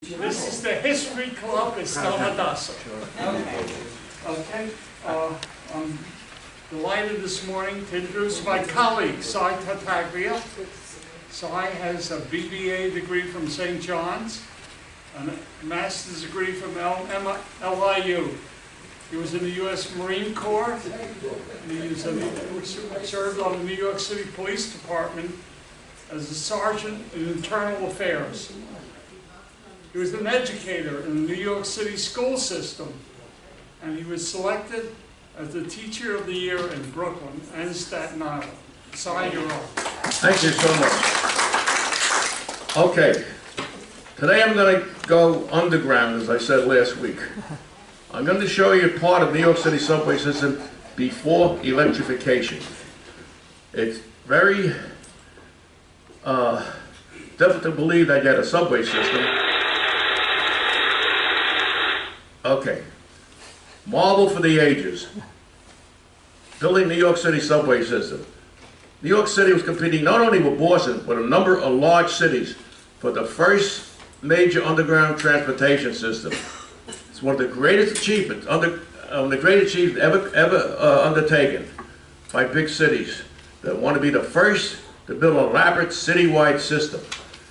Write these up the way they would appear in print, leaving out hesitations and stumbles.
This is the History Club in Stamadasso. Okay. I'm delighted this morning to introduce my colleague, Tartaglia. Cy has a BBA degree from St. John's and a master's degree from LIU. He was in the U.S. Marine Corps. He served on the New York City Police Department as a sergeant in internal affairs. He was an educator in the New York City school system, and he was selected as the Teacher of the Year in Brooklyn and Staten Island. Cy, you're on. Thank you so much. Okay, today I'm going to go underground, as I said last week. I'm going to show you part of New York City subway system before electrification. It's very difficult to believe that you had a subway system. Okay, marvel for the ages. Building New York City subway system. New York City was competing not only with Boston, but a number of large cities for the first major underground transportation system. It's one of the greatest achievements, ever undertaken by big cities that want to be the first to build an elaborate citywide system.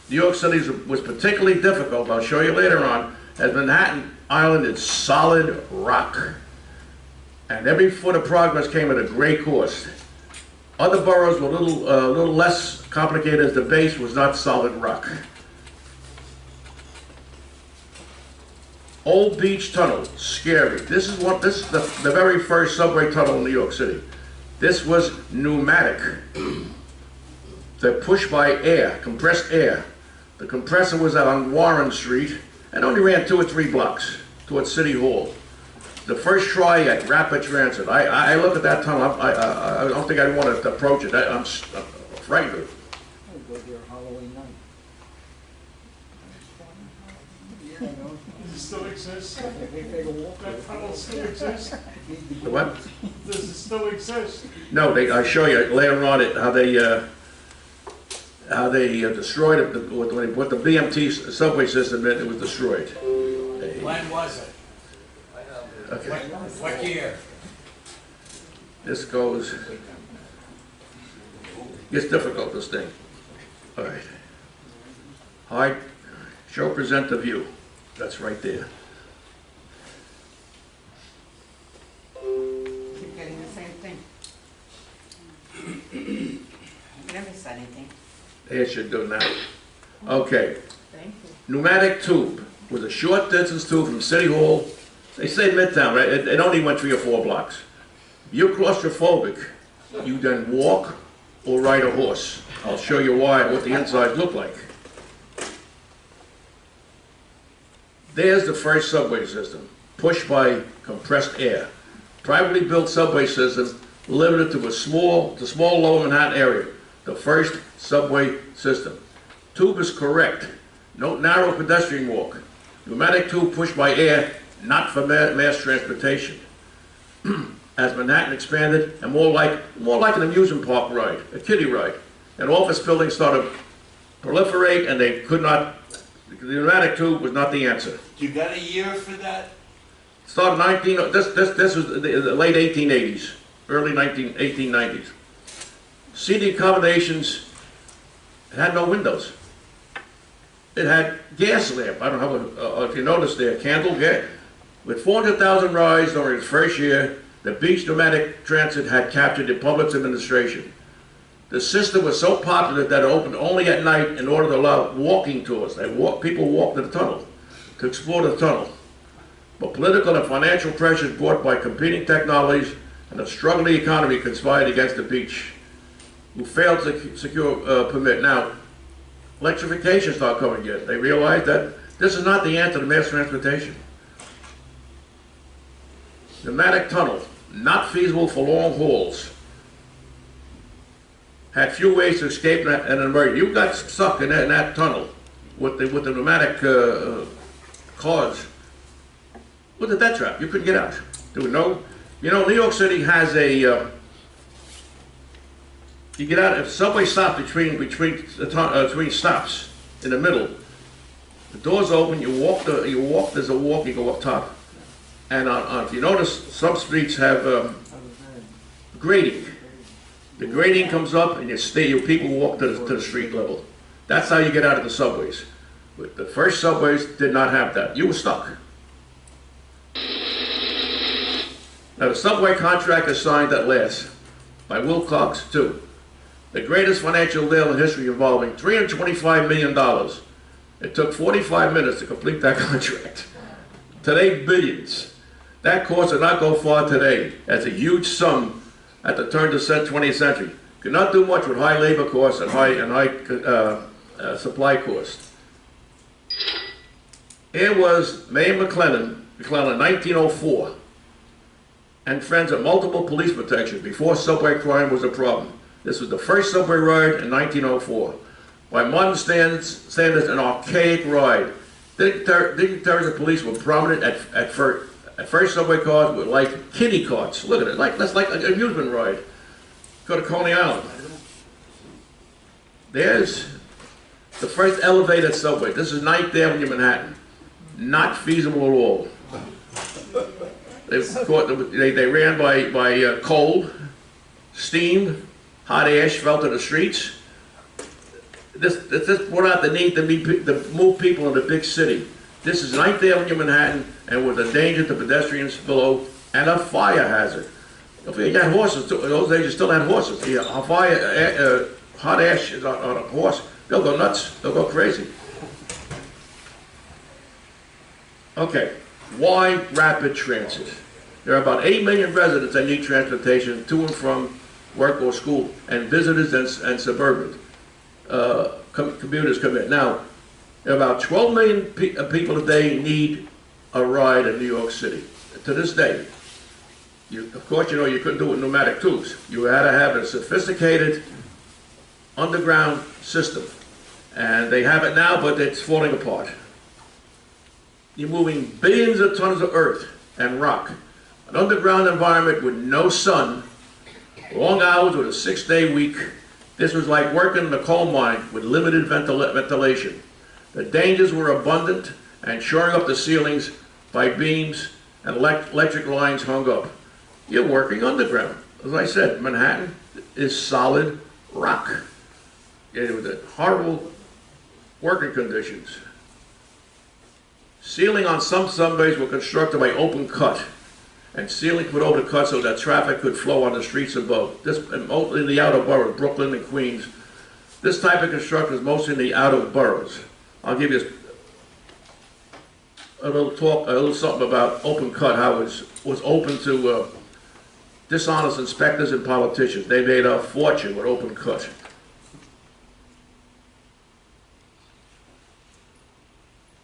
New York City was particularly difficult, I'll show you later on, as Manhattan Island is solid rock. And every foot of progress came at a great cost. Other boroughs were a little less complicated, as the base was not solid rock. Old Beach Tunnel, scary. This is the very first subway tunnel in New York City. This was pneumatic. They're pushed by air, compressed air. The compressor was out on Warren Street and only ran 2 or 3 blocks towards City Hall. The first try at rapid transit. I look at that tunnel, I don't think I'd want to approach it. I'm frightened of it. I'll go there Halloween night. Does it still exist? That tunnel still exists? The what? Does it still exist? No, I show you later on how they destroyed it. What the BMT subway system meant, it was destroyed. When was it? Okay. What year? This goes. It's difficult, this thing. All right. Hide, show, present the view. That's right there. Keep getting the same thing. You never said anything. It should do now. Okay. Thank you. Pneumatic tube was a short distance tube from City Hall. They say Midtown, right? It only went 3 or 4 blocks. You're claustrophobic. You then walk or ride a horse. I'll show you why, what the insides look like. There's the first subway system, pushed by compressed air. Privately built subway system limited to the small lower Manhattan area. The first subway system. Tube is correct. No narrow pedestrian walk. Pneumatic tube pushed by air, not for mass transportation. As Manhattan expanded, and more like an amusement park ride, a kiddie ride. And office buildings started to proliferate, and they could not. The pneumatic tube was not the answer. You got a year for that? Started this was the late 1880s, early 1890s. Seating accommodations, it had no windows. It had gas lamp. I don't know if you noticed there, candle gas. With 400,000 rides during its first year, the Beach Pneumatic Transit had captured the public's administration. The system was so popular that it opened only at night in order to allow walking tours. People walked to the tunnel to explore the tunnel. But political and financial pressures brought by competing technologies and a struggling economy conspired against the beach, who failed to secure a permit. Now, electrification started coming in. They realized that this is not the answer to mass transportation. Pneumatic tunnel, not feasible for long hauls. Had few ways to escape and emerge. You got stuck in that tunnel with the pneumatic cars. Look at that trap. You couldn't get out. There was no. You know, New York City has a. You get out if subway stops between stops in the middle. The doors open, you walk, there's a walk, you go up top. And if you notice, some streets have grading. The grading comes up and your people walk to the street level. That's how you get out of the subways. But the first subways did not have that. You were stuck. Now the subway contract is signed at last by Wilcox too. The greatest financial deal in history involving $325 million. It took 45 minutes to complete that contract. Today, billions. That cost did not go far today as a huge sum at the turn of the 20th century. Could not do much with high labor costs and high supply costs. Here was Mayor McClellan, 1904, and friends of multiple police protection before subway crime was a problem. This was the first subway ride in 1904. By modern standards, an archaic ride. Dignitaries of police were prominent at first. At first, subway cars were like kiddie carts. Look at it, that's like an amusement ride. Go to Coney Island. There's the first elevated subway. This is 9th Avenue, Manhattan. Not feasible at all. They ran by cold, steam, hot ash fell to the streets. This brought out the need to move people in the big city. This is 9th Avenue, Manhattan, and was a danger to pedestrians below and a fire hazard. You had horses, in those days you still had horses. Yeah, hot ash is on a horse, they'll go nuts, they'll go crazy. Okay, why rapid transit? There are about 8 million residents that need transportation to and from work or school, and visitors and suburban commuters come in. Now, there are about 12 million people a day need a ride in New York City. To this day, of course, you couldn't do it with pneumatic tubes. You had to have a sophisticated underground system. And they have it now, but it's falling apart. You're moving billions of tons of earth and rock. An underground environment with no sun, long hours with a 6-day week. This was like working in a coal mine with limited ventilation. The dangers were abundant, and shoring up the ceilings by beams and electric lines hung up. You're working underground. As I said, Manhattan is solid rock. It was horrible working conditions. Ceiling on some subways were constructed by open cut, and ceiling put over the cut so that traffic could flow on the streets above. This, mostly in the outer boroughs, Brooklyn and Queens. This type of construction is mostly in the outer boroughs. I'll give you a little something about open cut, how it was open to dishonest inspectors and politicians. They made a fortune with open cut.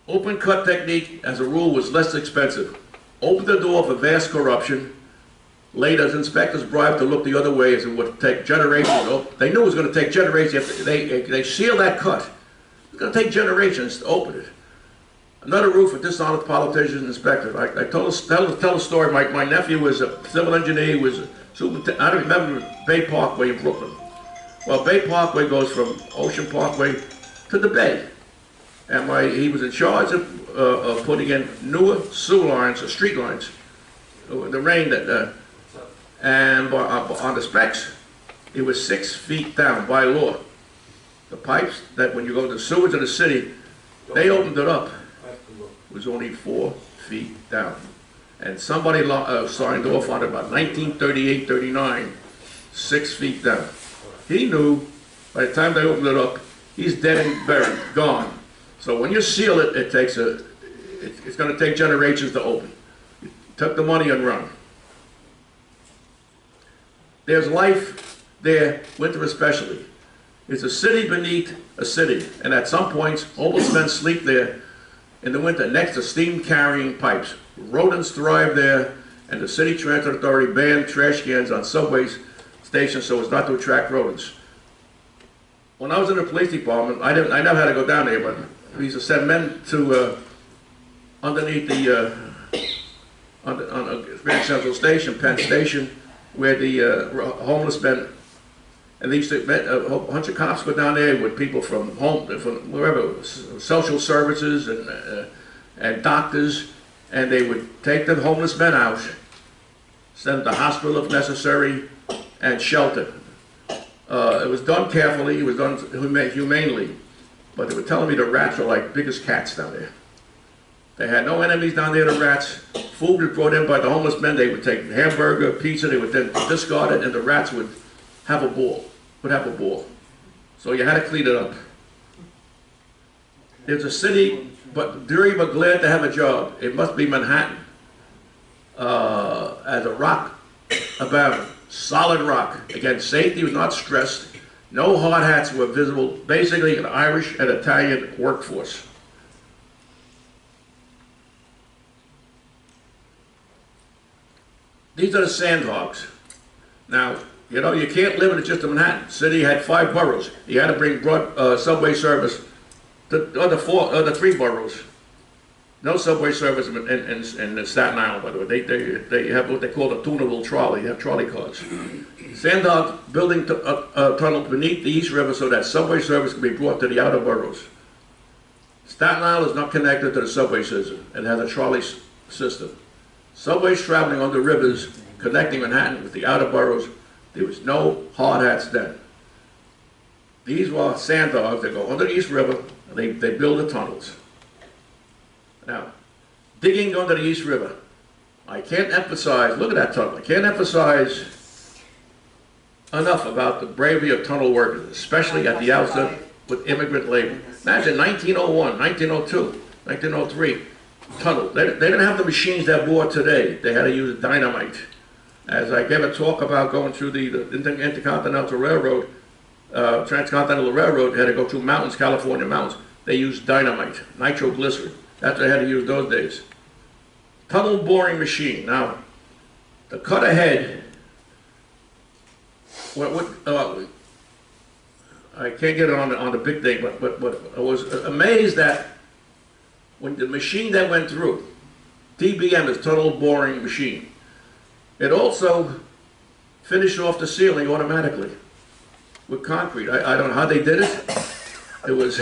Open cut technique, as a rule, was less expensive. Opened the door for vast corruption. Later, as inspectors bribed to look the other way, as it would take generations. They knew it was going to take generations. They sealed that cut. It's going to take generations to open it. Another roof for dishonest politicians and inspectors. I tell a story. My nephew was a civil engineer. He was a superintendent. I don't remember Bay Parkway in Brooklyn. Well, Bay Parkway goes from Ocean Parkway to the Bay. And he was in charge of putting in newer sewer lines, or street lines. The rain and on the specs, it was 6 feet down by law. The pipes that when you go to the sewers of the city, they opened it up. It was only 4 feet down. And somebody signed off on it about 1938, 39, 6 feet down. He knew by the time they opened it up, he's dead and buried, gone. So when you seal it, it's going to take generations to open. You took the money and run. There's life there, winter especially. It's a city beneath a city, and at some points, homeless men sleep there in the winter next to steam-carrying pipes. Rodents thrive there, and the city transit authority banned trash cans on subway stations so as not to attract rodents. When I was in the police department, I never had to go down there, but we used to send men to underneath the on Grand Central Station, Penn Station, where the homeless men And they used to, a whole bunch of cops go down there with people from home, from wherever, social services and doctors, and they would take the homeless men out, send them to hospital if necessary, and shelter. It was done carefully, it was done humanely, but they were telling me the rats were like biggest cats down there. They had no enemies down there, the rats. Food was brought in by the homeless men. They would take hamburger, pizza, they would then discard it, and the rats would have a ball. So you had to clean it up. It's a city, but dirty but glad to have a job. It must be Manhattan. As a rock abounded, solid rock. Again, safety was not stressed. No hard hats were visible. Basically, an Irish and Italian workforce. These are the sandhogs. Now, you know, you can't limit it just to Manhattan. The city had 5 boroughs. You had to bring subway service to the 3 boroughs. No subway service in Staten Island, by the way. They have what they call a tunable trolley. They have trolley cars. Sandhog building a tunnel beneath the East River so that subway service can be brought to the outer boroughs. Staten Island is not connected to the subway system and has a trolley system. Subways traveling on the rivers connecting Manhattan with the outer boroughs. There was no hard hats then. These were sandhogs that go under the East River, and they build the tunnels. Now, digging under the East River, I can't emphasize, look at that tunnel, I can't emphasize enough about the bravery of tunnel workers, especially at the outset with immigrant labor. Imagine 1901, 1902, 1903, tunnel. They didn't have the machines that bore today. They had to use dynamite. As I gave a talk about going through the Intercontinental Railroad, Transcontinental Railroad, had to go through mountains, California mountains. They used dynamite, nitroglycerin. That's what they had to use those days. Tunnel boring machine. Now, the cut ahead, I can't get it on the big thing, but I was amazed that when the machine that went through, TBM is tunnel boring machine, it also finished off the ceiling automatically with concrete. I don't know how they did it. It was,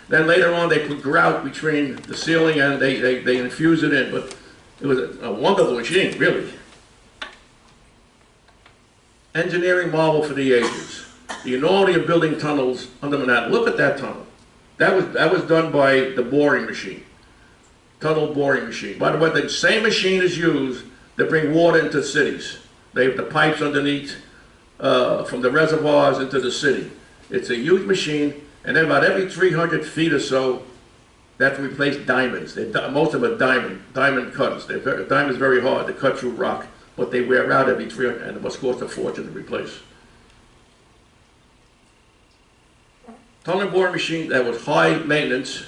then later on they put grout between the ceiling and they infused it in, but it was a wonderful machine, really. Engineering marvel for the ages. The enormity of building tunnels under Manhattan. Look at that tunnel. That was done by the boring machine. Tunnel boring machine. By the way, the same machine is used to bring water into cities. They have the pipes underneath from the reservoirs into the city. It's a huge machine, and then about every 300 feet or so, they have to replace diamonds. Most of them are diamond cutters. Diamond's very hard to cut through rock, but they wear out every 300, and it must cost a fortune to replace. Tunnel boring machine that was high maintenance,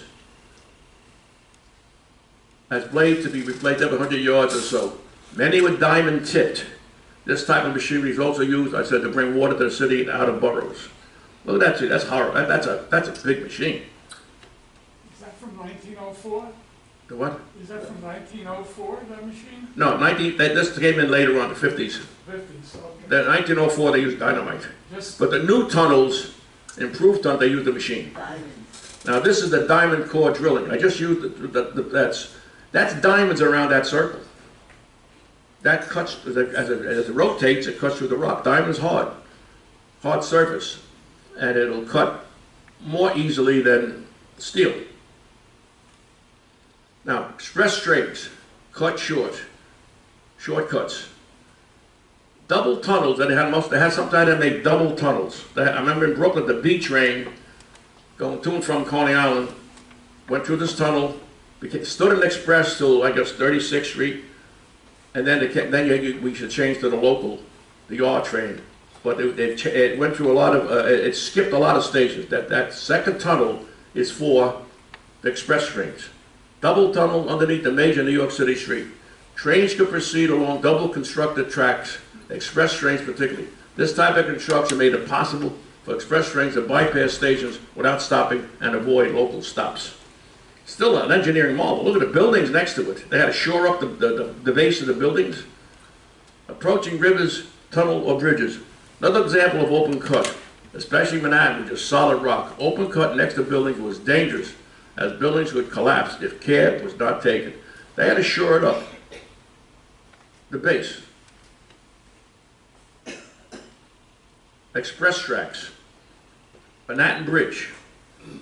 has blades to be replaced every 100 yards or so. Many were diamond tipped. This type of machinery is also used, I said, to bring water to the city and out of boroughs. Look at that, that's horrible. That's a big machine. Is that from 1904? The what? Is that from 1904, that machine? No, this came in later on, the 50s. 50s, okay. Then 1904 they used dynamite. But the new tunnels, improved tunnels, they used the machine. Now this is the diamond core drilling. I just used that's diamonds around that circle. That cuts, as it rotates, it cuts through the rock. Diamond is hard surface, and it'll cut more easily than steel. Now, express straights, cut shortcuts. Double tunnels, they had sometimes they make double tunnels. I remember in Brooklyn, the B train, going to and from Coney Island, went through this tunnel, stood an express till, I guess, 36th Street, and then we should change to the R train. But it went through a lot of, it skipped a lot of stations. That second tunnel is for the express trains. Double tunnel underneath the major New York City street. Trains could proceed along double constructed tracks, express trains particularly. This type of construction made it possible for express trains to bypass stations without stopping and avoid local stops. Still an engineering marvel. Look at the buildings next to it. They had to shore up the base of the buildings. Approaching rivers, tunnel, or bridges. Another example of open cut. especially Manhattan, which is solid rock. Open cut next to buildings was dangerous, as buildings would collapse if care was not taken. They had to shore it up. The base. Express tracks. Manhattan Bridge.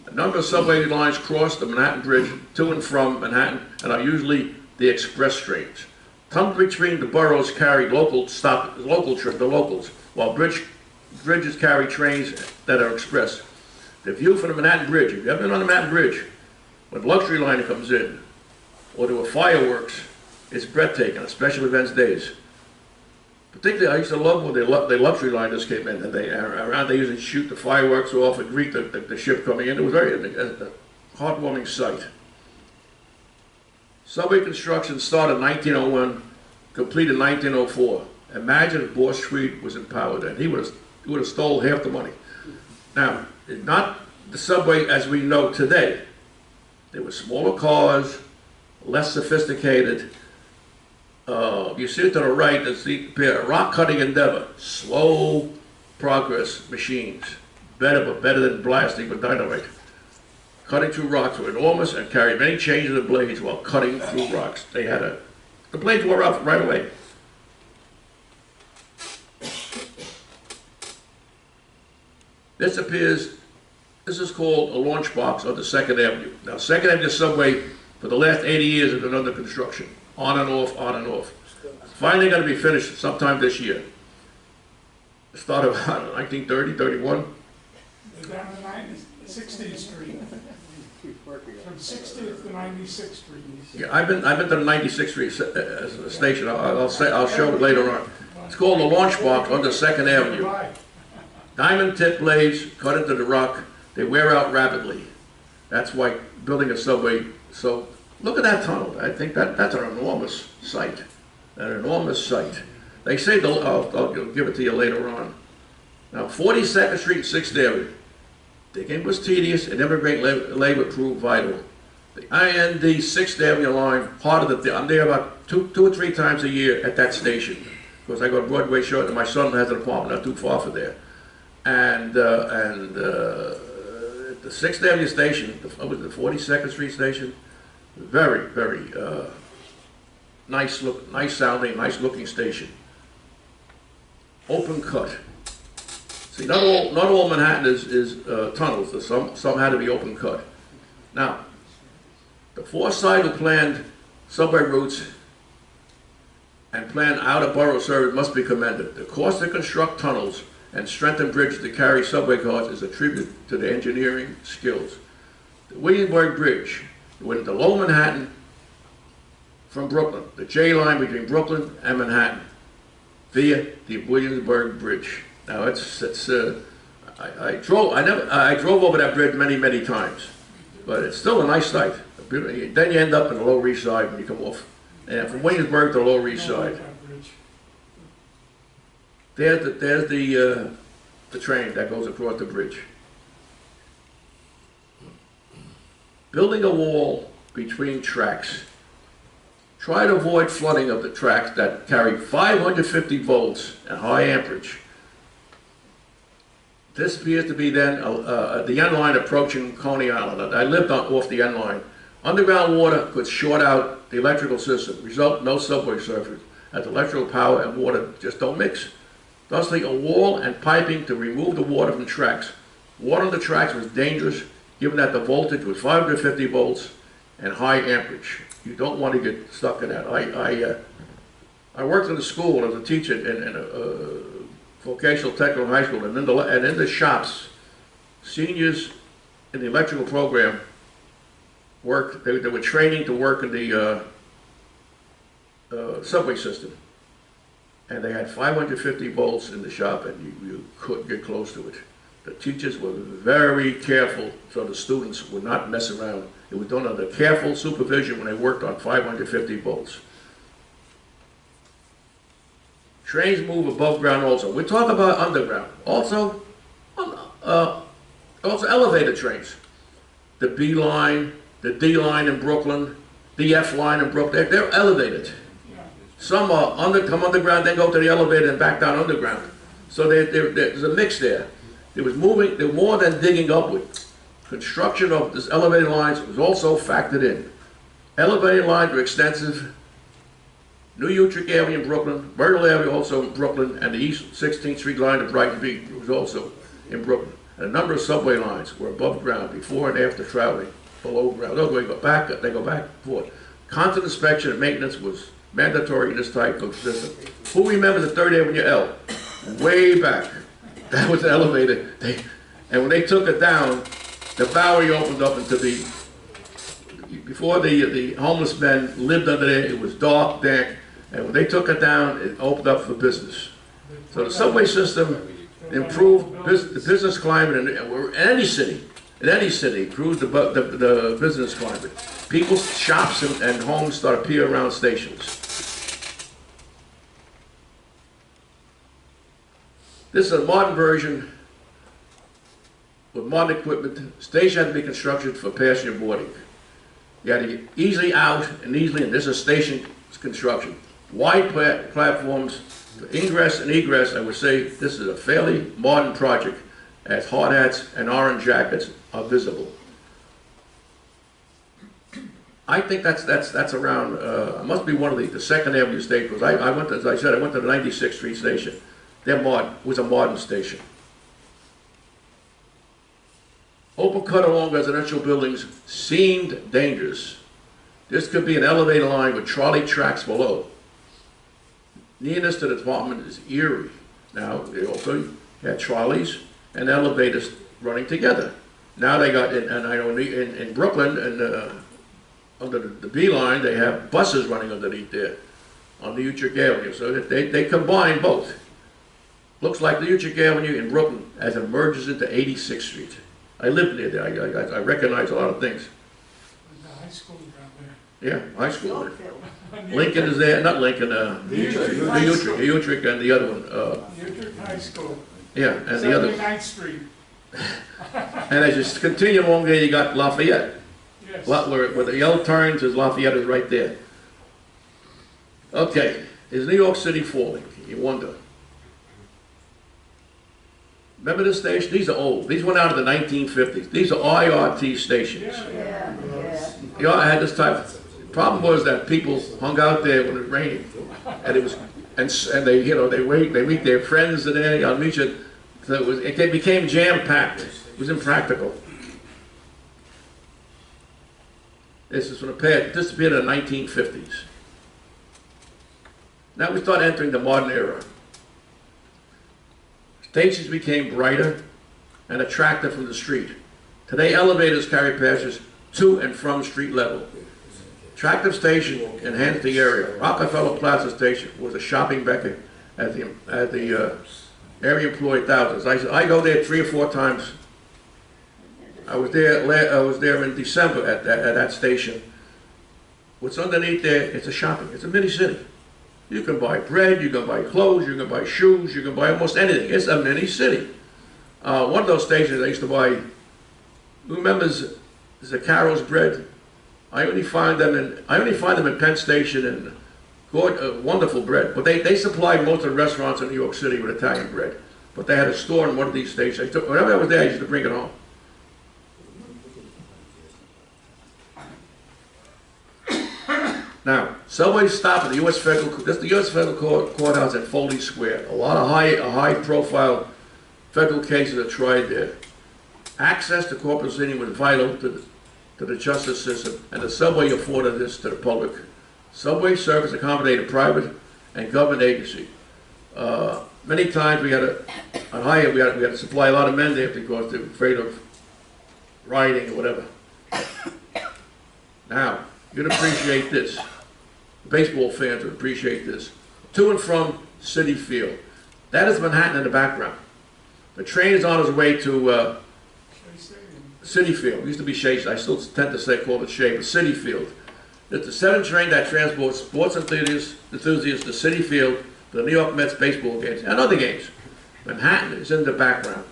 A number of subway lines cross the Manhattan Bridge to and from Manhattan and are usually the express trains. Tunnels between the boroughs carry the locals, while bridges carry trains that are express. The view from the Manhattan Bridge, if you've ever been on the Manhattan Bridge, when the luxury liner comes in, or there were fireworks, it's breathtaking, on special events days. Particularly, I used to love when the luxury liners came in, and they usually shoot the fireworks off and greet the ship coming in. It was very a heartwarming sight. Subway construction started in 1901, completed in 1904. Imagine if Boss Tweed was in power then. He would have stole half the money. Now, not the subway as we know today. There were smaller cars, less sophisticated. You see it to the right, it's the rock cutting endeavor, slow progress machines, better than blasting with dynamite. Cutting through rocks were enormous and carried many changes of blades while cutting through rocks. The blades wore out right away. This is called a launch box on the 2nd Avenue. Now, 2nd Avenue subway for the last 80 years has been under construction, on and off, on and off. Finally going to be finished sometime this year. It started around 1930, 31. Down to 60th Street. From 60th to 96th Street. Yeah, I've been to the 96th Street station. I'll show it later on. It's called the launch box on the 2nd Avenue. Diamond tip blades cut into the rock. They wear out rapidly. That's why building a subway. So look at that tunnel. I think that's an enormous site. An enormous site. They say I'll give it to you later on. Now 42nd Street and 6th Avenue. Digging was tedious and immigrant labor proved vital. The IND 6th Avenue line, I'm there about two or three times a year at that station. Because I go to Broadway short and my son has an apartment not too far from there. And the 6th Avenue station, the 42nd Street station, very, very nice sounding, nice looking station. Open cut. See, not all Manhattan is tunnels. Some had to be open cut. Now, the foresight who planned subway routes and planned out-of-borough service must be commended. The cost to construct tunnels and strengthen bridges to carry subway cars is a tribute to the engineering skills. The Williamsburg Bridge went into Lower Manhattan from Brooklyn, the J line between Brooklyn and Manhattan, via the Williamsburg Bridge. Now I drove over that bridge many times, but it's still a nice sight. Then you end up in the Lower East Side when you come off, and from Williamsburg to the Lower East Side. There's the train that goes across the bridge. Building a wall between tracks. Try to avoid flooding of the tracks that carry 550 volts and high amperage. This appears to be then the end line approaching Coney Island. I lived off the end line. Underground water could short out the electrical system, result in no subway service, as electrical power and water just don't mix. Thusly, a wall and piping to remove the water from tracks. Water on the tracks was dangerous, given that the voltage was 550 volts and high amperage. You don't want to get stuck in that. I worked in the school as a teacher in a vocational technical high school, and in the shops, seniors in the electrical program worked. They were training to work in the subway system. And they had 550 volts in the shop, and you couldn't get close to it. The teachers were very careful so the students would not mess around. It was done under careful supervision when they worked on 550 volts. Trains move above ground also. We talk about underground. Also elevated trains. The B line, the D line in Brooklyn, the F line in Brooklyn, they're elevated. Some come underground, then go to the elevator and back down underground. So there's a mix there. There was more than digging upward. Construction of this elevated lines was also factored in. Elevated lines were extensive. New Utrecht Avenue in Brooklyn, Myrtle Avenue also in Brooklyn, and the East 16th Street line to Brighton Beach was also in Brooklyn. And a number of subway lines were above ground before and after traveling below ground. Those they go back and forth. Constant inspection and maintenance was mandatory in this type of system. Who remembers the 3rd Avenue L? Way back. That was an elevator. And when they took it down, the Bowery opened up into the, before the homeless men lived under there, it was dark, dank, and when they took it down, it opened up for business. So the subway system improved the business climate in any city, improved the business climate. People's shops and homes start appearing around stations. This is a modern version with modern equipment. Station had to be constructed for passenger boarding. You had to get easily out and easily in. This is station construction. Wide platforms for ingress and egress. I would say this is a fairly modern project as hard hats and orange jackets are visible. I think that's around, must be one of the 2nd Avenue stations. I went to, as I said, I went to the 96th Street station. It was a modern station. Open cut along residential buildings seemed dangerous. This could be an elevator line with trolley tracks below. Nearness to the department is eerie. Now, they also had trolleys and elevators running together. Now they got, and I know in Brooklyn, and under the B line, they have buses running underneath there on the Utrecht Avenue. So that they combine both. Looks like the Utrecht Avenue in Brooklyn as it merges into 86th Street. I lived near there. I recognize a lot of things. The high school down there. Yeah, high school there. Lincoln is there, not Lincoln, the Utrecht and the other one. Utrecht High School. Yeah, and the other. 79th Street. And as you continue along there, you got Lafayette. Yes. Where the yellow turns, is Lafayette is right there. Okay, is New York City falling? You wonder. Remember this station? These are old. These went out in the 1950s. These are IRT stations. Yeah, I had this type. The problem was that people hung out there when it rained, and it was, and they, you know, they meet their friends and then I'll meet you. So it became jam packed. It was impractical. This is from the past. Disappeared in the 1950s. Now we start entering the modern era. Stations became brighter and attractive from the street. Today, elevators carry passengers to and from street level. Attractive station enhanced the area. Rockefeller Plaza Station was a shopping beacon as the area employed thousands. I go there 3 or 4 times. I was there in December at that station. What's underneath there? It's a shopping. It's a mini city. You can buy bread, you can buy clothes, you can buy shoes, you can buy almost anything. It's a mini city. One of those stations I used to buy, who remembers Zaccaro's bread? I only find them in Penn Station and wonderful bread. But they supplied most of the restaurants in New York City with Italian bread. But they had a store in one of these stations. Whenever I was there, I used to bring it home. Now, subways stop at the U.S. Federal. This is the U.S. Federal Courthouse at Foley Square. A lot of high-profile federal cases are tried there. Access to Corpus City was vital to the justice system, and the subway afforded this to the public. Subway service accommodated private and government agency. Many times we had to supply a lot of men there because they were afraid of rioting or whatever. Now, you'd appreciate this. Baseball fans would appreciate this. To and from Citi Field. That is Manhattan in the background. The train is on its way to Citi Field. It used to be Shea. I still tend to call it Shea, but Citi Field. It's the 7 train that transports sports enthusiasts to Citi Field for the New York Mets baseball games and other games. Manhattan is in the background.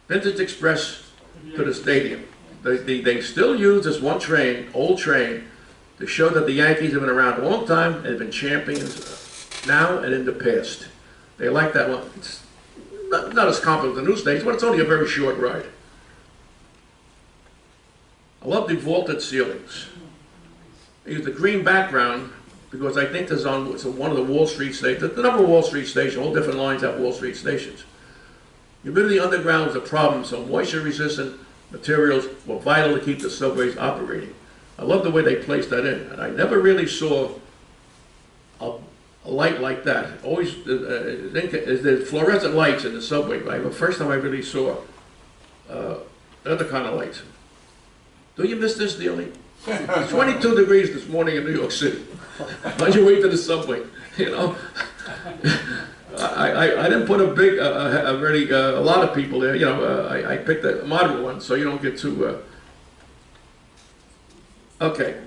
Vintage Express to the stadium. They still use this one train, old train, to show that the Yankees have been around a long time and have been champions now and in the past. They like that one. It's not as comfortable as the new station, but it's only a very short ride. I love the vaulted ceilings. I use the green background because I think it's on one of the Wall Street stations. The number of Wall Street stations, all different lines have Wall Street stations. Humidity underground is a problem, so moisture-resistant materials were vital to keep the subways operating. I love the way they placed that in, and I never really saw a light like that. Always, there's fluorescent lights in the subway, right? The first time I really saw other kind of lights. Do you miss this, Neely? It's 22 degrees this morning in New York City. On your way to the subway, you know. I didn't put a lot of people there. You know, I picked a moderate one, so you don't get too. Okay.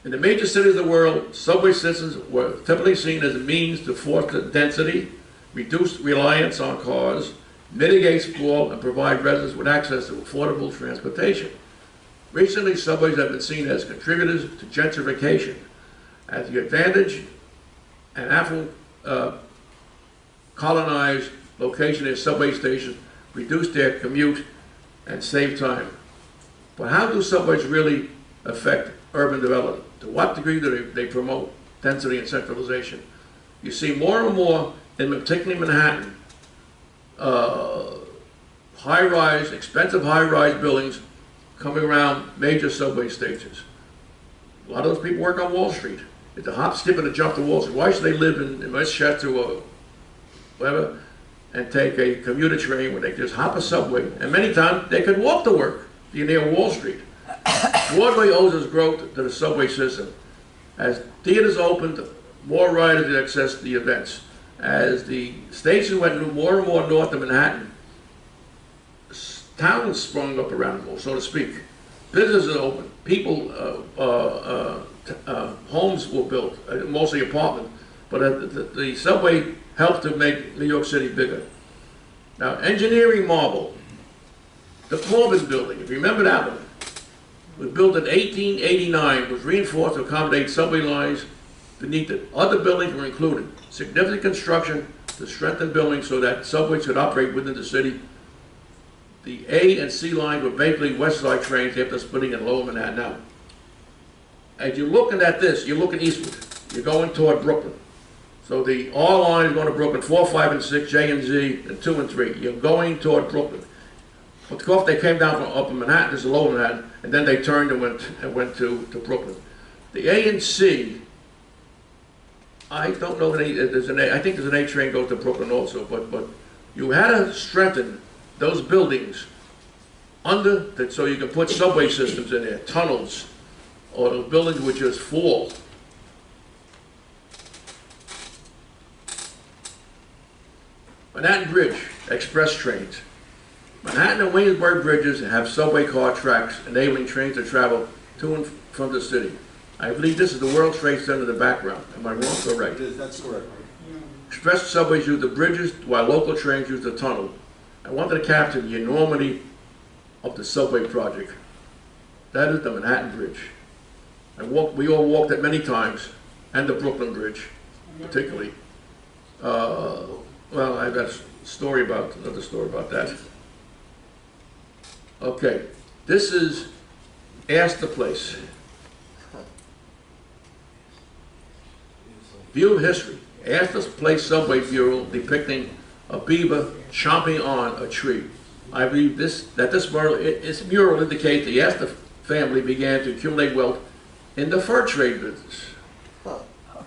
In the major cities of the world, subway systems were typically seen as a means to foster density, reduce reliance on cars, mitigate sprawl, and provide residents with access to affordable transportation. Recently, subways have been seen as contributors to gentrification, as the advantage and affluent colonized location in subway stations reduce their commute and save time. But how do subways really affect urban development? To what degree do they promote density and centralization? You see more and more, particularly Manhattan, high-rise, expensive high-rise buildings coming around major subway stations. A lot of those people work on Wall Street. It's a hop, skip, and a jump to Wall Street. Why should they live in Westchester or whatever and take a commuter train where they just hop a subway? And many times they could walk to work near Wall Street. Broadway owes its growth to the subway system. As theaters opened, more riders could access the events. As the station went more and more north of Manhattan, towns sprung up around them, so to speak. Businesses opened. People, homes were built, mostly apartments. But the subway helped to make New York City bigger. Now, engineering marvel. The Corbin building, if you remember that one, was built in 1889, was reinforced to accommodate subway lines beneath it. Other buildings were included. Significant construction to strengthen buildings so that subways could operate within the city. The A and C lines were basically West Side trains after splitting in Lower Manhattan. Now, as you're looking at this, you're looking eastward. You're going toward Brooklyn. So the R line is going to Brooklyn, 4, 5, and 6, J and Z, and 2 and 3. You're going toward Brooklyn. But of course, they came down from upper Manhattan, this is Lower Manhattan, and then they turned and went to Brooklyn. The A and C, I don't know if there's an A. I think there's an A train goes to Brooklyn also, but you had to strengthen those buildings so you can put subway systems in there, tunnels, or those buildings would just fall. Manhattan Bridge, express trains. Manhattan and Williamsburg bridges have subway car tracks enabling trains to travel to and from the city. I believe this is the World Trade Center in the background. Am I wrong or right? That's correct. Express subways use the bridges while local trains use the tunnel. I wanted to capture the enormity of the subway project. That is the Manhattan Bridge. We all walked it many times, and the Brooklyn Bridge, particularly. Well, I've got another story about that. Okay, this is Ask the Place. View of history. Ask the Place subway mural depicting a beaver chomping on a tree. I believe this mural indicates the Astor family began to accumulate wealth in the fur trade business.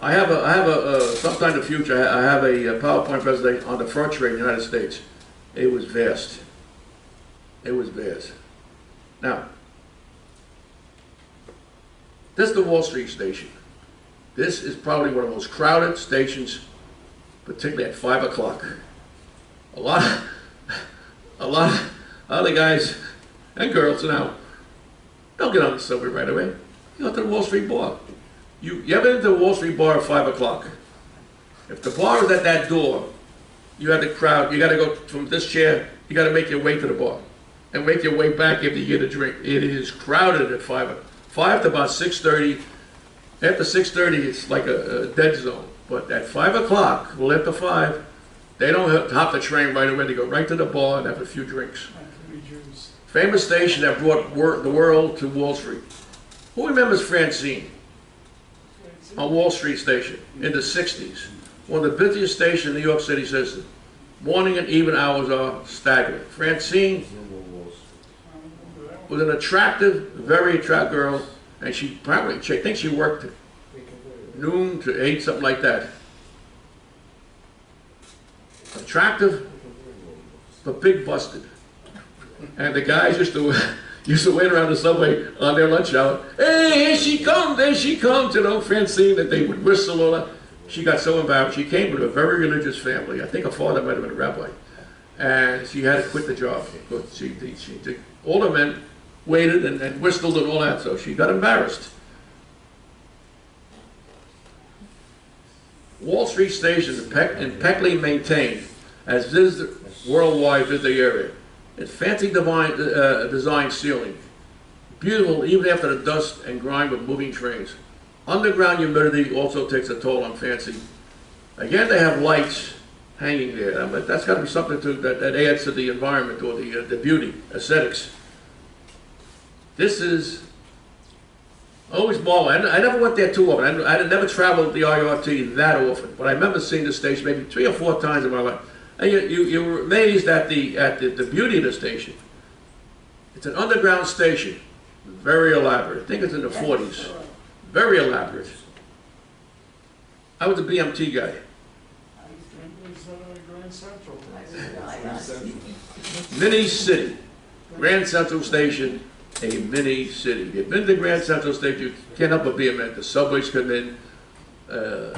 I have sometime in the future, I have a PowerPoint presentation on the fur trade in the United States. It was vast. It was vast. Now, this is the Wall Street station. This is probably one of the most crowded stations, particularly at 5 o'clock. A lot of other guys and girls now don't get on the subway right away. You go to the Wall Street bar. You ever been to the Wall Street bar at 5 o'clock? If the bar is at that door, you have the crowd. You got to go from this chair. You got to make your way to the bar and make your way back after you get a drink. It is crowded at 5 to about 6:30. After 6:30, it's like a dead zone. But at 5 o'clock, well, after 5, They don't hop the train right away. They go right to the bar and have a few drinks. That could be Jews. Famous station that brought the world to Wall Street. Who remembers Francine on Wall Street Station in the 60s? One of the busiest stations in New York City system. Morning and evening hours are staggering. Francine was an attractive, very attractive girl, and she probably, I think she worked noon to 8, something like that. Attractive, but big busted. And the guys used to wait around the subway on their lunch hour. Hey, here she comes, you know, Francine, that they would whistle all that. She got so embarrassed. She came with a very religious family. I think her father might have been a rabbi. And she had to quit the job. But all the men waited and whistled and all that, so she got embarrassed. Wall Street Station is impeccably maintained, as is the worldwide visitor area. It's fancy design ceiling. Beautiful even after the dust and grime of moving trains. Underground humidity also takes a toll on fancy. Again, they have lights hanging there. But that's got to be something that adds to the environment or the beauty, aesthetics. This is always marvelous. I never went there too often. I never traveled the IRT that often, but I remember seeing the station maybe 3 or 4 times in my life. And you were amazed at the beauty of the station. It's an underground station, very elaborate. I think it's in the 40s. Very elaborate. I was a BMT guy. It was Grand Central. Mini city. Grand Central Station, a mini city. If you've been to Grand Central Station, you can't help but be amazed. The subways come in. So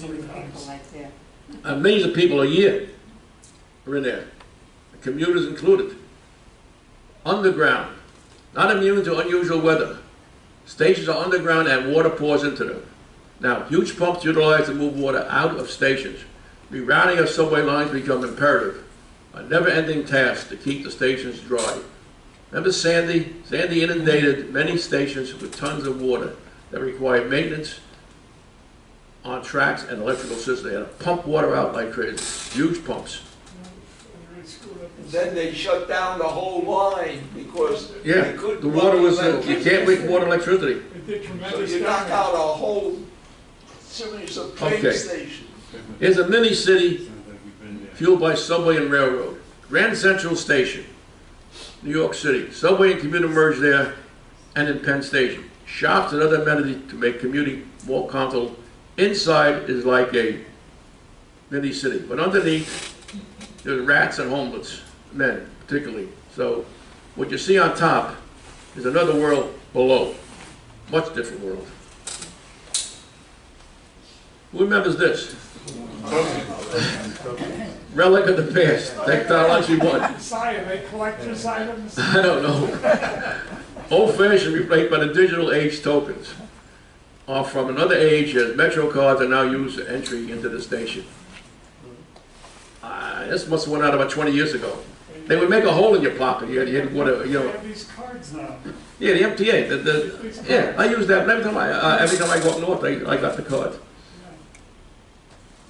many people like that. Millions of people a year are in there. The commuters included. Underground. Not immune to unusual weather. Stations are underground and water pours into them. Now, huge pumps utilized to move water out of stations. Rerouting of subway lines become imperative. A never-ending task to keep the stations dry. Remember Sandy? Sandy inundated many stations with tons of water that required maintenance on tracks and electrical systems. They had to pump water out like crazy. Huge pumps. Then they shut down the whole line because Yeah, they couldn't the water run was, you electricity. can't make water electricity. It did So tremendous you knock damage. out a whole series of train Okay. stations. Here's a mini city fueled by subway and railroad. Grand Central Station, New York City. Subway and commuter merge there and in Penn Station. Shops and other amenities to make commuting more comfortable. Inside is like a mini city, but underneath there's rats and homeless men, particularly. So what you see on top is another world below. Much different world. Who remembers this? Relic of the past. Technology 1. Sorry, they collector's items. I don't know. Old-fashioned replaced by the digital age tokens are from another age as Metro cards are now used for entry into the station. This must have went out about 20 years ago. They would make a hole in your pocket. You had whatever, you They know. have these cards now. Yeah, the MTA. Yeah, I use that every time I go up north. I got the card.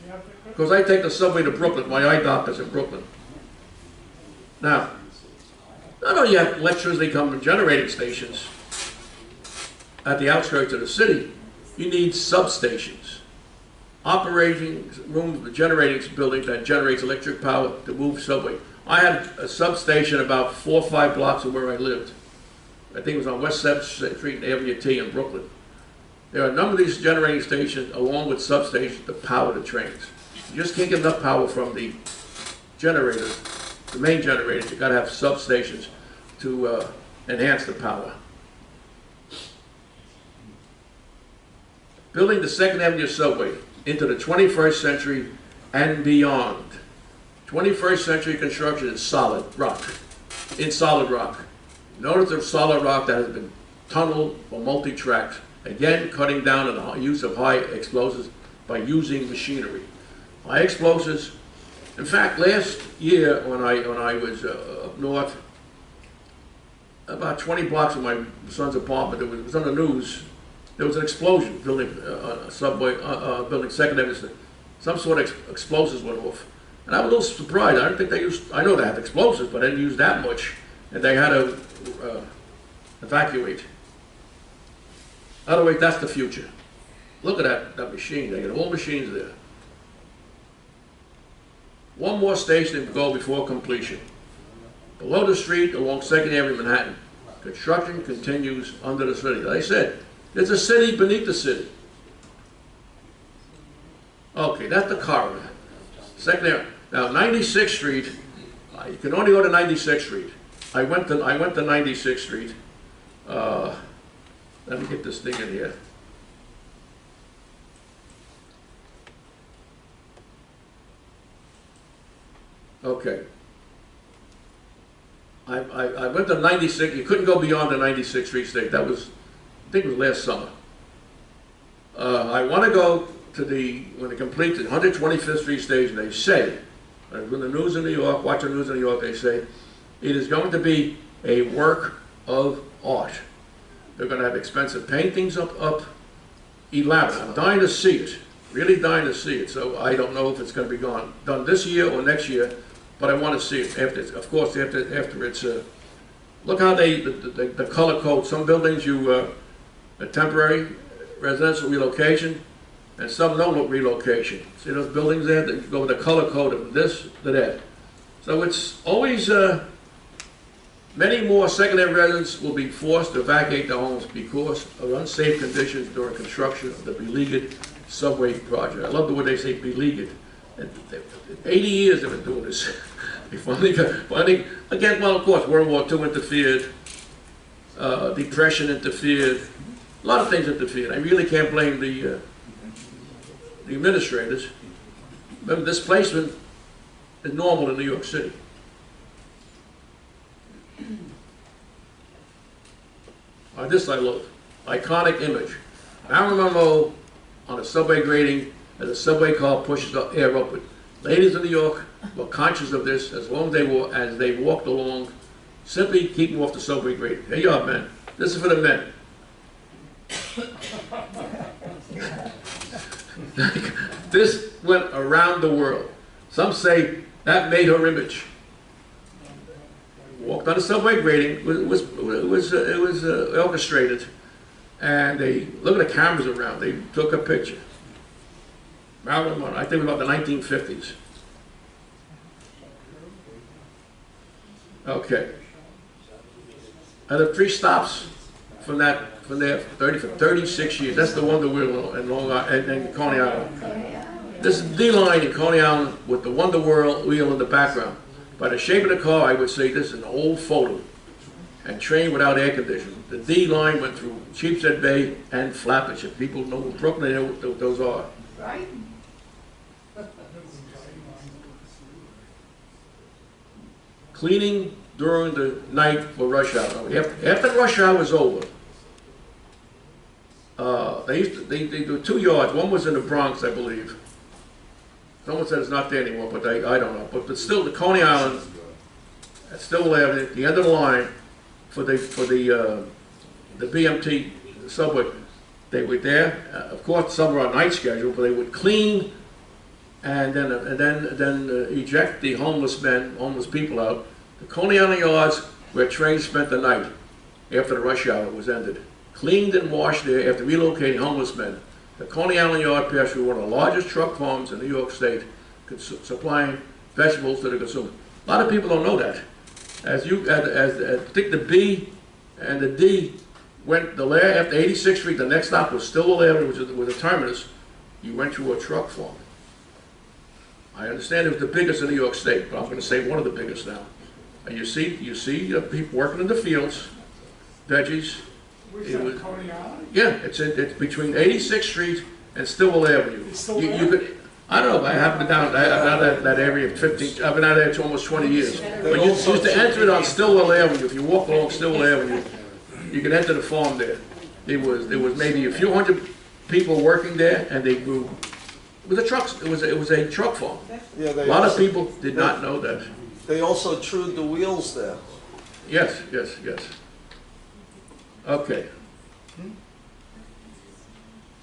You have to- Because I take the subway to Brooklyn. My eye doctor's in Brooklyn. Now, not only you have electricity come from generating stations at the outskirts of the city, you need substations. Operating rooms, generating buildings that generates electric power to move subway. I had a substation about 4 or 5 blocks from where I lived. I think it was on West 7th Street and Avenue T in Brooklyn. There are a number of these generating stations along with substations to power the trains. You just can't get enough power from the generators, the main generators. You've got to have substations to enhance the power. Building the Second Avenue subway into the 21st century and beyond. 21st century construction is solid rock, in solid rock. Notice of solid rock that has been tunneled or multi-tracked, again cutting down on the use of high explosives by using machinery. High explosives, in fact, last year when I was up north, about 20 blocks from my son's apartment, it was on the news. There was an explosion building a subway, building Second Avenue. some sort of explosives went off. And I was a little surprised. I don't think they used, I know they had explosives, but they didn't use that much. And they had to evacuate. Otherwise, that's the future. Look at that machine. They got all machines there. One more station to go before completion. Below the street, along 2nd Avenue, Manhattan. Construction continues under the city. Like I said, there's a city beneath the city. Okay, that's the corridor. 2nd Avenue. Now, 96th Street, you can only go to 96th Street. I went to 96th Street. Let me get this thing in here. Okay. I went to 96, you couldn't go beyond the 96th Street state. That was, I think it was last summer. I want to go to when they complete the 125th Street station, they say, in the news in New York, watch the news in New York, they say, it is going to be a work of art. They're going to have expensive paintings up elaborate. I'm dying to see it, really dying to see it. So I don't know if it's going to be done this year or next year, but I want to see it. Of course, after it's, look how the color code. Some buildings a temporary residential relocation, and some no relocation. See those buildings there that go with the color code of this to that. So it's always many more secondary residents will be forced to evacuate their homes because of unsafe conditions during construction of the beleaguered subway project. I love the way they say beleaguered. 80 years they've been doing this. They finally again, well, of course, World War II interfered, Depression interfered, a lot of things interfered. I really can't blame the administrators. Remember, displacement is normal in New York City. This I love. Iconic image. Marilyn Monroe on a subway grating as a subway car pushes the air upward. Ladies of New York were conscious of this as long as they walked along. Simply keep them off the subway grating. Here you are, men. This is for the men. This went around the world. Some say that made her image. Walked on the subway grating. It was orchestrated, and they look at the cameras around. They took a picture. Marilyn Monroe. I think about the 1950s. Okay. And the 3 stops from there for 36 years. That's the Wonder Wheel in Long Island and Coney Island. This is the line in Coney Island with the Wonder Wheel in the background. By the shape of the car, I would say this is an old photo. And train without air conditioning. The D line went through Sheepshead Bay and Flatbush. If people know Brooklyn, they know what those are. Right? Cleaning during the night for rush hour. After rush hour was over, they do 2 yards. One was in the Bronx, I believe. Someone said it's not there anymore, but I don't know. But still, the Coney Island, at Stillwell Avenue, at the end of the line for the BMT subway. They were there. Of course, some were on night schedule, but they would clean and then eject the homeless people out. The Coney Island yards where trains spent the night after the rush hour was ended. Cleaned and washed there after relocating homeless men. The Coney Island yard passed through one of the largest truck farms in New York State, supplying vegetables to the consumer. A lot of people don't know that. As I think the B and the D went after 86th Street, the next stop was Stillwell Avenue, which was the terminus. You went through a truck farm. I understand it was the biggest in New York State, but I'm going to say one of the biggest now. And you see people working in the fields, veggies. Where's that, Coney Island? Yeah, it's between 86th Street and Stillwell Avenue. It's still there? You could, I don't know, I haven't been down that area 15, I've been out there for almost 20 years. But you used to enter it on Stillwell Avenue. If you walk along Stillwell Avenue, you can enter the farm there. There was maybe a few hundred people working there, and they grew. It was a truck farm. Yeah, A lot of people did not know that. They also trued the wheels there. Yes. Okay.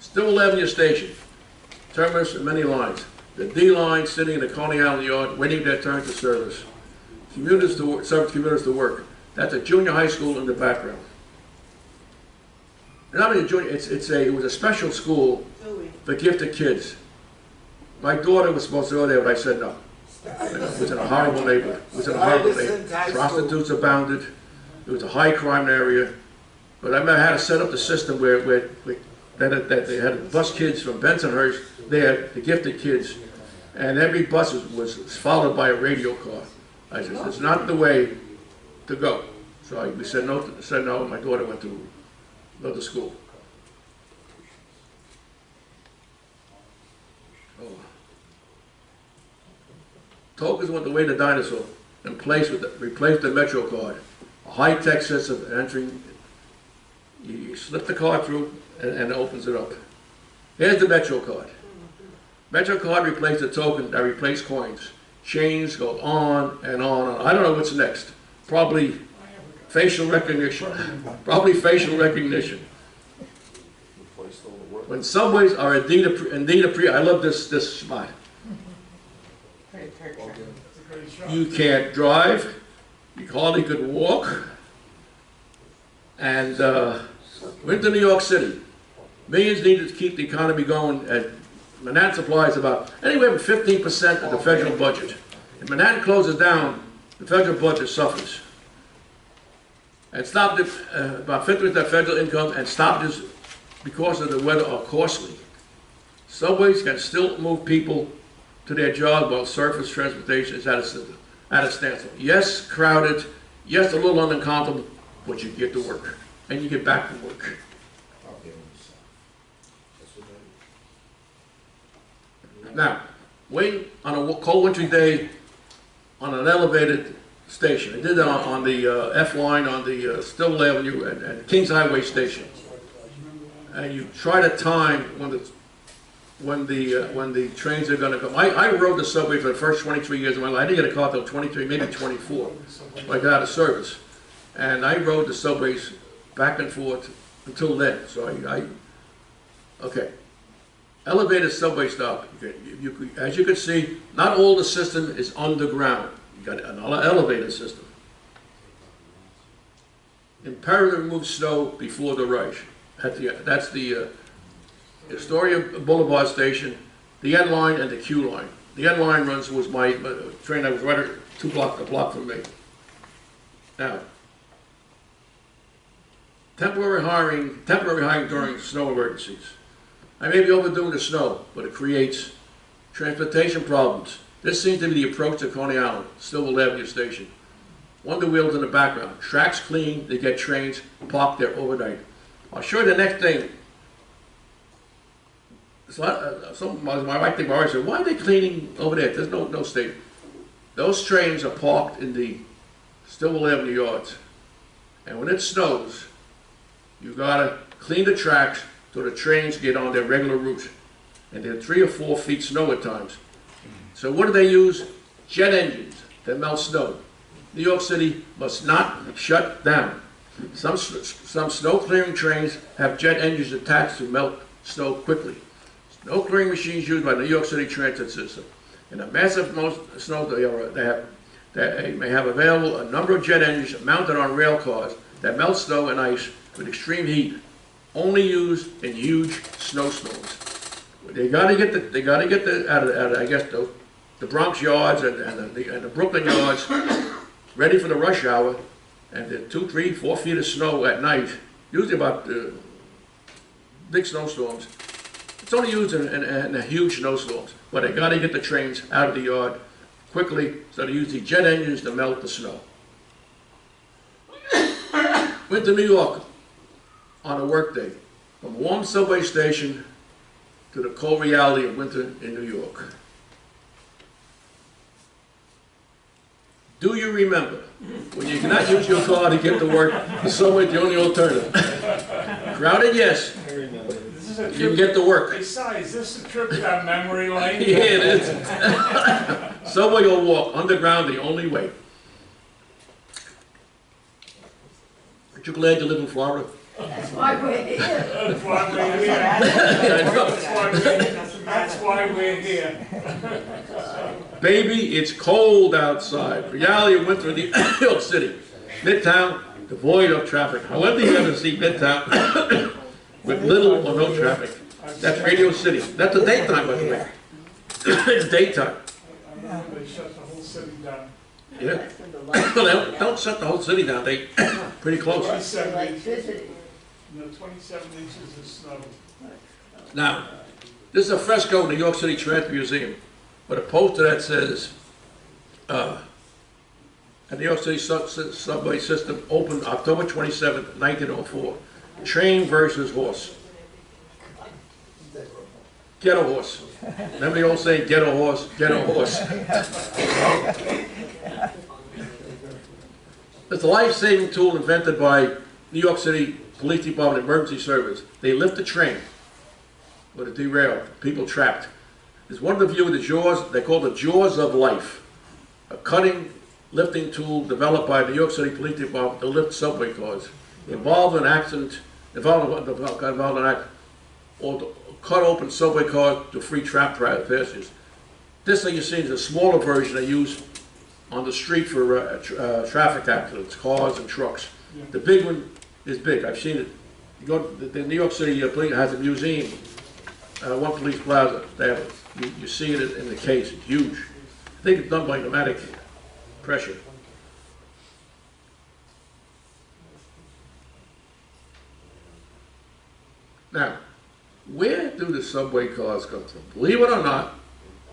Stillwell Avenue Station, terminus and many lines. the D line sitting in the Coney Island yard waiting their turn to service. Commuters to work, service commuters to work. That's a junior high school in the background. And not only a junior, it was a special school for gifted kids. My daughter was supposed to go there, but I said no. It was in a horrible neighborhood. It was in a horrible neighborhood. Prostitutes abounded. It was a high crime area. But I remember how to set up the system where that they had to bus kids from Bensonhurst there, the gifted kids, and every bus was followed by a radio car. I said, it's not the way to go. So we said no, and my daughter went to another school. Oh. Tokens went the way the dinosaur and replaced the Metro card. A high-tech system of entering. You slip the card through and it opens it up. Here's the Metro card. Metro card replaced the token that replaced coins. Chains go on and on. I don't know what's next. Probably facial recognition. Probably facial recognition. When subways are indeed I love this spot. You can't drive. You hardly could walk. And went to New York City. Millions needed to keep the economy going. And Manhattan supplies about anywhere from 15% of the federal budget. If Manhattan closes down, the federal budget suffers. And stopped it, about 50% of federal income, and stopped this because of the weather are costly. Subways can still move people to their jobs while surface transportation is at a standstill. Yes, crowded. Yes, a little uncomfortable, but you get to work and you get back to work. Now, waiting on a cold wintry day on an elevated station. I did that on the F line on the Stillwell Avenue and Kings Highway station. And you try to time when the trains are going to come. I rode the subway for the first 23 years of my life. I didn't get a car until 23, maybe 24. I got out of service, and I rode the subways back and forth until then. So okay. Elevated subway stop. As you can see, not all the system is underground. You got another elevated system. Imperative to remove snow before the rush. That's the Astoria Boulevard station, the N line and the Q line. The N line was my train that was right a block from me. Now, temporary hiring during snow emergencies. I may be overdoing the snow, but it creates transportation problems. This seems to be the approach to Coney Island, Stillwell Avenue Station. Wonder wheels in the background. Tracks clean, they get trains parked there overnight. I'll show you the next thing. So my wife said, why are they cleaning over there? There's no state. Those trains are parked in the Stillwell Avenue yards. And when it snows, you gotta clean the tracks so the trains get on their regular route. And they're 3 or 4 feet snow at times. So what do they use? Jet engines that melt snow. New York City must not shut down. Some snow clearing trains have jet engines attached to melt snow quickly. Snow clearing machines used by the New York City transit system. In a massive snow they may have available a number of jet engines mounted on rail cars that melt snow and ice with extreme heat, only used in huge snowstorms. They got to get out of I guess the Bronx yards and the Brooklyn yards ready for the rush hour, and the 2, 3, 4 feet of snow at night, usually about big snowstorms. It's only used in huge snowstorms, but they got to get the trains out of the yard quickly, so they use the jet engines to melt the snow. Went to New York on a work day, from a warm subway station to the cold reality of winter in New York. Do you remember when you cannot use your car to get to work, the subway is the only alternative? Crowded, yes. You can get to work. Besides, this is a trip down memory lane. Yeah, it is. Subway or walk, underground the only way. Aren't you glad you live in Florida? That's why we're here. That's why we're here. That's why we're here. That's why we're here. Baby, it's cold outside. Reality of winter in New York City. Midtown, devoid of traffic. However, you ever see Midtown with little or no traffic. That's Radio City. That's the daytime, by the way. It's daytime. I remember they shut the whole city down. Yeah. Don't shut the whole city down. They pretty close. 27 inches. No, 27 inches of snow. Now, this is a fresco in the New York City Transit Museum, with a poster that says, "The New York City subway system opened October 27, 1904. Train versus horse. Get a horse." Remember the old saying, "Get a horse, get a horse." It's a life-saving tool invented by New York City Police Department Emergency Service. They lift the train with a derail, people trapped. It's one of the view of the jaws, they call the jaws of life. A cutting, lifting tool developed by the New York City Police Department to lift subway cars. Involved in an accident, or to cut open subway cars to free trapped passengers. This thing you see is a smaller version they use on the street for traffic accidents, cars and trucks. Yeah. The big one is big. I've seen it. You go to the New York City Police has a museum, one police plaza. They have it. You see it in the case. It's huge. I think it's done by pneumatic pressure. Now, where do the subway cars come from? Believe it or not,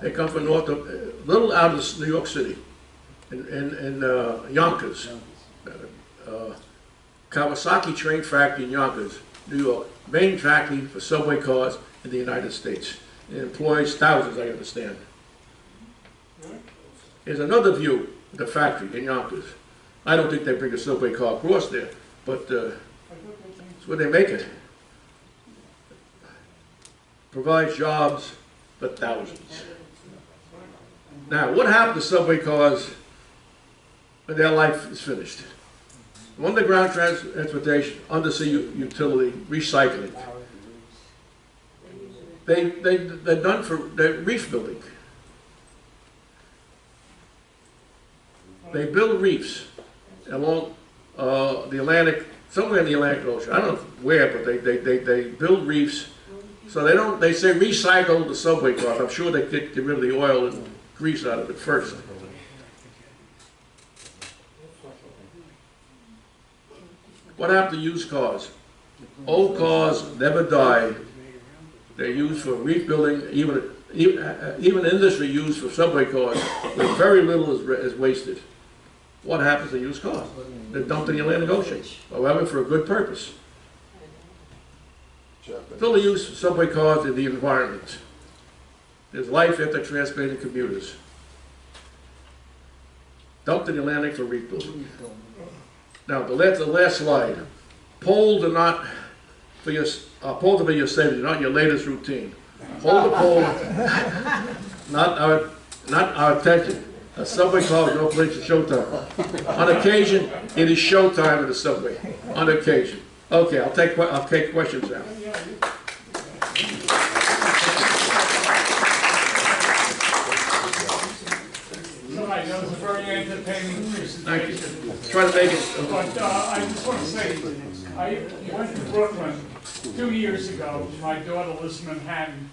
they come from north of, a little out of New York City, in Yonkers. Kawasaki Train Factory in Yonkers, New York. Main factory for subway cars in the United States. It employs thousands, I understand. Here's another view of the factory in Yonkers. I don't think they bring a subway car across there, but it's where they make it. Provides jobs for thousands. Now, what happened to subway cars when their life is finished? Underground transportation, undersea utility, recycling. They're done for reef building. They build reefs along the Atlantic, somewhere in the Atlantic Ocean. I don't know where, but they build reefs. So they say recycle the subway cars. I'm sure they get rid of the oil and grease out of it first. What happened to used cars? Old cars never die. They're used for rebuilding, even industry used for subway cars, where very little is wasted. What happens to used cars? They're dumped in the Atlantic Ocean, however, for a good purpose. Still the use of subway cars in the environment. There's life after transporting commuters. Dumped in the Atlantic for rebuilding. Now, the last slide. Poll to be your safety, not your latest routine. Hold the poll, not our attention. A subway car is no place for showtime. On occasion, it is showtime at the subway. On occasion. Okay, I'll take questions now. That was a very entertaining presentation. Thank you. Try to make it. But I just want to say, I went to Brooklyn 2 years ago. My daughter lives in Manhattan.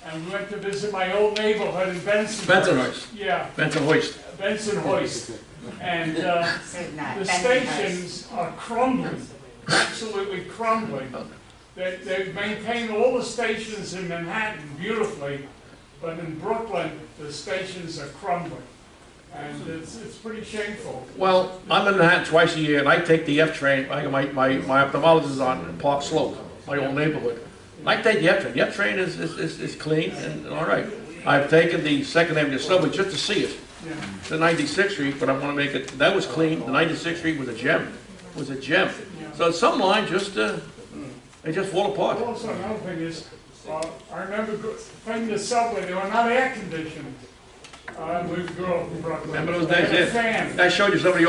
And we went to visit my old neighborhood in Bensonhurst. Yeah. Bensonhurst. Bensonhurst. And the stations are crumbling, absolutely crumbling. They've maintained all the stations in Manhattan beautifully, but in Brooklyn, the stations are crumbling. And it's pretty shameful. Well, I'm in Manhattan twice a year, and I take the F train. My ophthalmologist is on Park Slope, my old neighborhood. And I take the F train. The F train is clean and all right. I've taken the Second Avenue subway just to see it. Yeah. The 96th Street, but I want to make it. That was clean. The 96th Street was a gem. Was a gem. So some lines they just fall apart. Also, another thing is, I remember taking the subway. They were not air conditioned. We grew up in Brooklyn. Remember those They days? had a Yeah. fan. I showed you some of the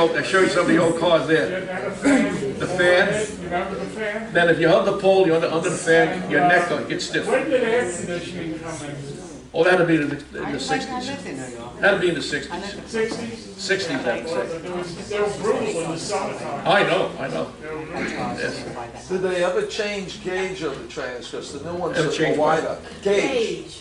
old, cars there. They had a fan. The fan? You remember the fan? Then if you held the pole, you're under the fan, your neck will get stiff. When did air conditioning come in? Oh, that'd be in the I lived 60s. in New York. That'd be in the I 60s. lived in 60s? 60s, I'd say. They were brutal in the summertime. I know, I know. They were brutal. Yes. Did they ever change gauge of the trains? Because the new ones Ever are change wider. Gauge.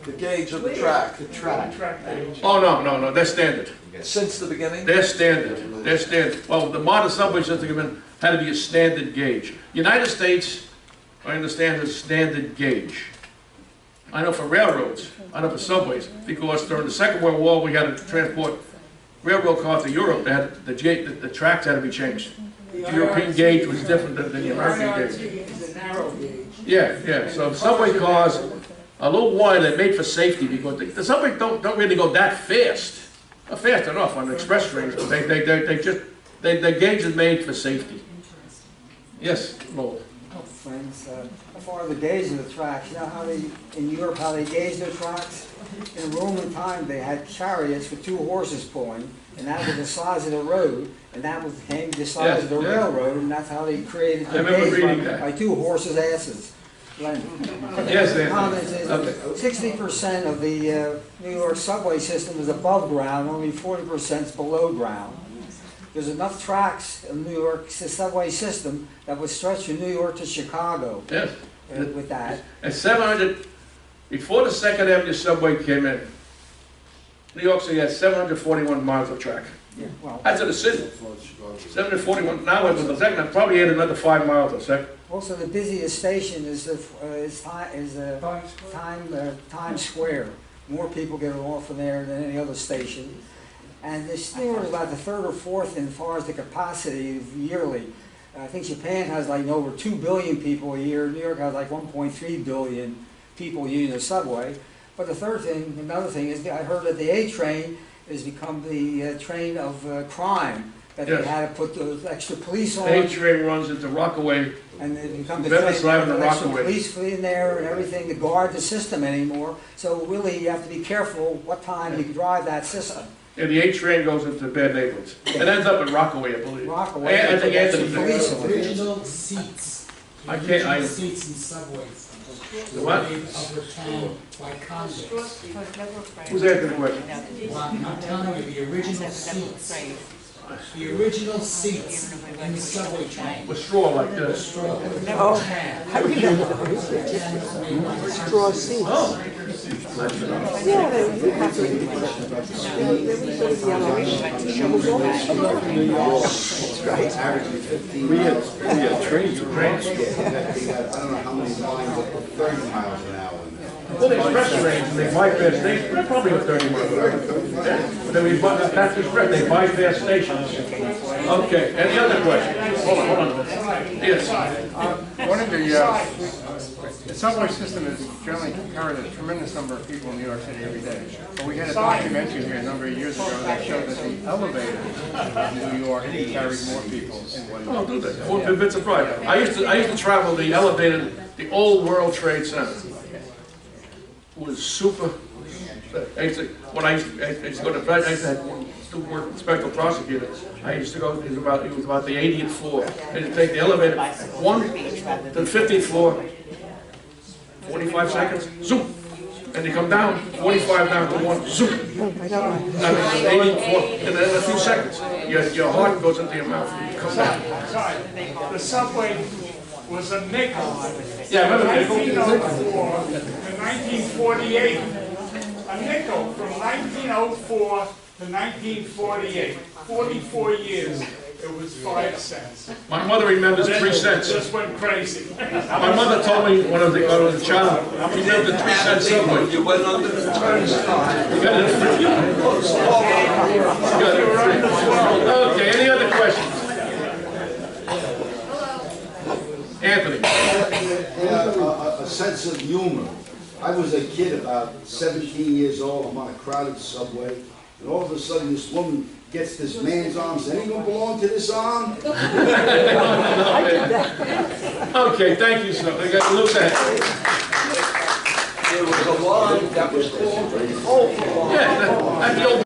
The gauge of the track. Track gauge. Oh, no, they're standard. Since the beginning? They're standard. They're standard. Well, the modern subway system came in, had to be a standard gauge. United States, I understand, is standard gauge. I know for railroads, I know for subways, because during the Second World War, we had to transport railroad cars to Europe. They had, the tracks had to be changed. The European gauge was different than the American gauge. It's a narrow gauge. Yeah, so subway cars are a little wider, they're made for safety, because the subways don't really go that fast. Not fast enough on the express trains, but the gauge is made for safety. Yes, Lowell. Friends, how far are the gauge of the tracks? You know how they, in Europe, how they gauge their tracks? In Roman time, they had chariots with 2 horses pulling, and that was the size of the road, and that became the size of the Yeah. railroad, and that's how they created I the remember gauge reading that. by 2 horses' asses. Yes, Okay. okay. 60% of the New York subway system is above ground, only 40% is below ground. There's enough tracks in the New York subway system that would stretch from New York to Chicago Yes. with that. At 700, before the Second Avenue subway came in, New York City had 741 miles of track. Yeah, well, That's in the city. 741, now with the second, I probably add another 5 miles a second. also the busiest station is Times Square. More people get off from there than any other station. And this thing was about the 3rd or 4th as far as the capacity yearly. I think Japan has like over 2 billion people a year. New York has like 1.3 billion people using the subway. But another thing is I heard that the A train has become the train of crime. That Yes. they had to put those extra police on. A train runs into Rockaway. And it becomes the Venice train, Avenue, there's extra Rockaway. police in there and everything to guard the system anymore. So really, you have to be careful what time you drive that system. And the A train goes into bad neighborhoods. It ends up in Rockaway, I believe. Rockaway, I think they put Anthony police said. on it. Original seats. I can't, I, Seats in subways. The what? Made of rattan by convicts. who's asking the question? Well, I'm telling you, the original seats. The original seats in the subway train. With straw like this. Straw. Oh, I remember. straw seats. Oh. Yeah, they have to. They were sort of yellowish. We had trains. I don't know how many lines, up to 30 miles an hour. Well, the express trains, they bypass stations, they're probably with 30 miles an hour. Yeah, but then we, that's express, they bypass stations. Okay, any other questions? Hold on. Yes. One of the subway system is generally carried a tremendous number of people in New York City every day. But we had a documentary here a number of years ago that showed that the elevator in New York carried more people in one day. Oh, do they? Well, a bit surprised. I used to travel the elevator, the old World Trade Center. It was super. When I used to go to, I used to work with special prosecutor. I used to go, it was about the 80th floor. I used to take the elevator, 1 to the 50th floor, 45 seconds, zoom. And you come down, 45 down to 1, zoom. I don't know. 80th floor, and then in a few seconds, your heart goes into your mouth. You come down. The subway was a nickel. Yeah, I remember the 1904 to 1948. A nickel from 1904 to 1948. 44 years. It was 5 cents. My mother remembers 3 cents. Just went crazy. My mother told me when I was a child, she remembered the 3-cent subway. You went under the train. Okay, any other questions? Anthony. A sense of humor. I was a kid about 17 years old. I'm on a crowded subway, and all of a sudden this woman gets this man's arm. Does anyone belong to this arm? Okay, thank you, sir. I got to look at there was a line that was called the Oval Line. Yeah, that's the old